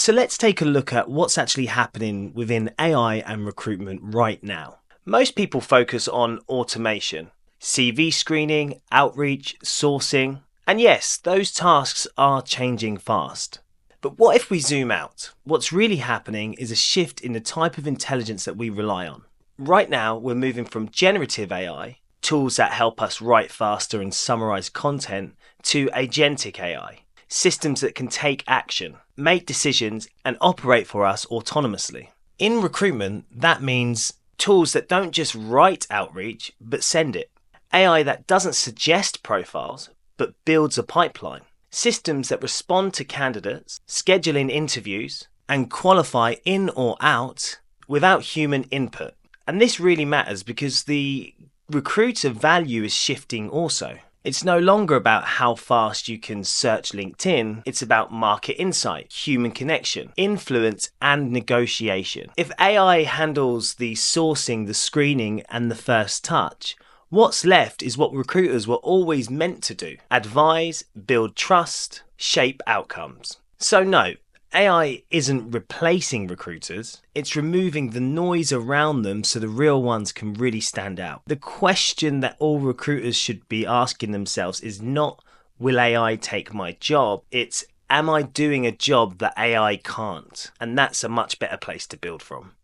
So let's take a look at what's actually happening within AI and recruitment right now. Most people focus on automation, CV screening, outreach, sourcing, and yes, those tasks are changing fast. But what if we zoom out? What's really happening is a shift in the type of intelligence that we rely on. Right now, we're moving from generative AI, tools that help us write faster and summarize content, to agentic AI, systems that can take action, make decisions, and operate for us autonomously. In recruitment, that means tools that don't just write outreach, but send it. AI that doesn't suggest profiles, but builds a pipeline. Systems that respond to candidates, scheduling interviews, and qualify in or out without human input. And this really matters because the recruiter value is shifting also. It's no longer about how fast you can search LinkedIn, it's about market insight, human connection, influence, and negotiation. If AI handles the sourcing, the screening, and the first touch, what's left is what recruiters were always meant to do: advise, build trust, shape outcomes. So no, AI isn't replacing recruiters, it's removing the noise around them so the real ones can really stand out. The question that all recruiters should be asking themselves is not, will AI take my job? It's, am I doing a job that AI can't? And that's a much better place to build from.